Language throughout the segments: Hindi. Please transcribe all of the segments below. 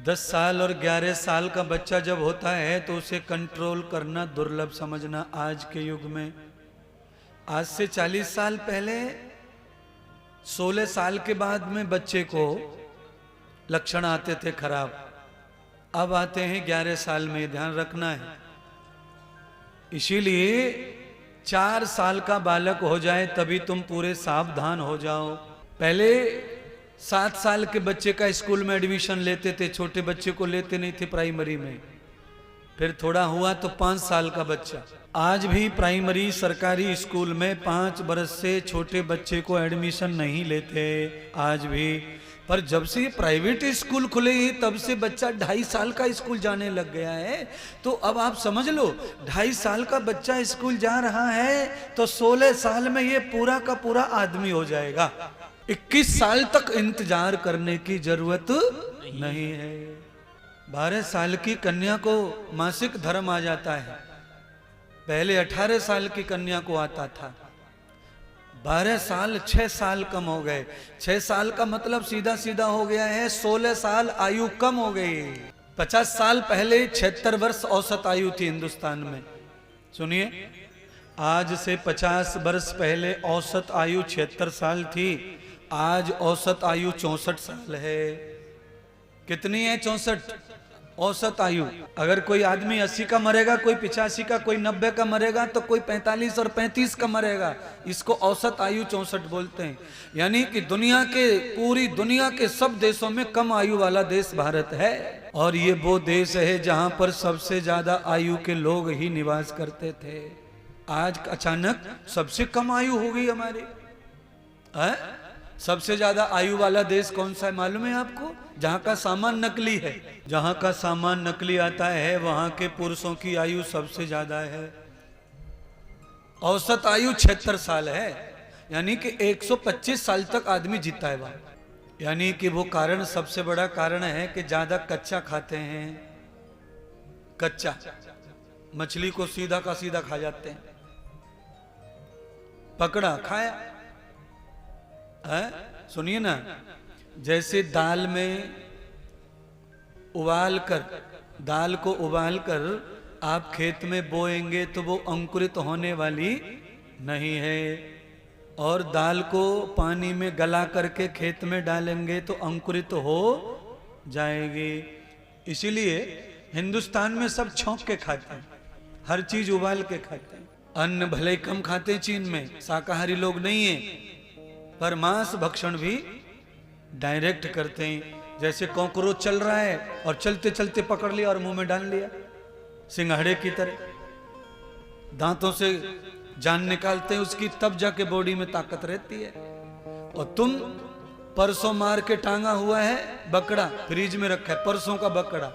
10 साल और 11 साल का बच्चा जब होता है तो उसे कंट्रोल करना दुर्लभ समझना आज के युग में। आज से 40 साल पहले 16 साल के बाद में बच्चे को लक्षण आते थे खराब, अब आते हैं 11 साल में, ध्यान रखना है। इसीलिए 4 साल का बालक हो जाए तभी तुम पूरे सावधान हो जाओ। पहले 7 साल के बच्चे का स्कूल में एडमिशन लेते थे, छोटे बच्चे को लेते नहीं थे प्राइमरी में। फिर थोड़ा हुआ तो 5 साल का बच्चा। आज भी प्राइमरी सरकारी स्कूल में 5 बरस से छोटे बच्चे को एडमिशन नहीं लेते आज भी। पर जब से ये प्राइवेट स्कूल खुले हैं तब से बच्चा 2.5 साल का स्कूल जाने लग गया है। तो अब आप समझ लो, 2.5 साल का बच्चा स्कूल जा रहा है तो 16 साल में ये पूरा का पूरा आदमी हो जाएगा। 21 साल तक इंतजार करने की जरूरत नहीं है। 12 साल की कन्या को मासिक धर्म आ जाता है, पहले 18 साल की कन्या को आता था। 12 साल 6 साल कम हो गए। 6 साल का मतलब सीधा सीधा हो गया है 16 साल आयु कम हो गई। 50 साल पहले 76 वर्ष औसत आयु थी हिंदुस्तान में। सुनिए, आज से 50 वर्ष पहले औसत आयु 76 साल थी, आज औसत आयु 64 साल है। कितनी है? 64 औसत आयु। अगर कोई आदमी 80 का मरेगा, कोई 85 का, कोई 90 का मरेगा, तो कोई 45 और 35 का मरेगा। इसको औसत आयु 64 बोलते हैं। यानी कि पूरी दुनिया के सब देशों में कम आयु वाला देश भारत है। और ये वो देश है जहां पर सबसे ज्यादा आयु के लोग ही निवास करते थे। आज अचानक सबसे कम आयु हो गई हमारी। सबसे ज्यादा आयु वाला देश कौन सा है मालूम है आपको? जहां का सामान नकली है। जहां का सामान नकली आता है वहां के पुरुषों की आयु सबसे ज्यादा है। औसत आयु 76 साल है। यानी कि 125 साल तक आदमी जीता है वहां। यानी कि वो कारण, सबसे बड़ा कारण है कि ज्यादा कच्चा खाते हैं। कच्चा मछली को सीधा का सीधा खा जाते हैं। पकड़ा खाया। सुनिए ना, जैसे दाल को उबाल कर आप खेत में बोएंगे तो वो अंकुरित होने वाली नहीं है, और दाल को पानी में गला करके खेत में डालेंगे तो अंकुरित हो जाएगी। इसीलिए हिंदुस्तान में सब छौंक के खाते हैं, हर चीज उबाल के खाते हैं। अन्न भले कम खाते हैं चीन में, शाकाहारी लोग नहीं है, पर मांस भक्षण भी डायरेक्ट करते हैं। जैसे कॉकरोच चल रहा है और चलते चलते पकड़ लिया और मुंह में डाल लिया, सिंघाड़े की तरह। दांतों से जान निकालते हैं उसकी, तब जाके बॉडी में ताकत रहती है। और तुम परसों मार के टांगा हुआ है बकरा, फ्रिज में रखा है परसों का बकरा,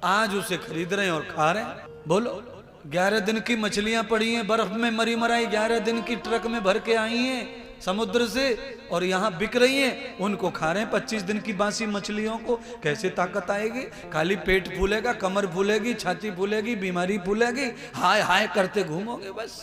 आज उसे खरीद रहे हैं और खा रहे हैं। बोलो, 11 दिन की मछलियां पड़ी हैं बर्फ में मरी मराई, 11 दिन की ट्रक में भर के आई हैं समुद्र से, और यहाँ बिक रही हैं, उनको खा रहे हैं। 25 दिन की बासी मछलियों को कैसे ताकत आएगी? खाली पेट फूलेगा, कमर फूलेगी, छाती फूलेगी, बीमारी फूलेगी, हाय हाय करते घूमोगे बस।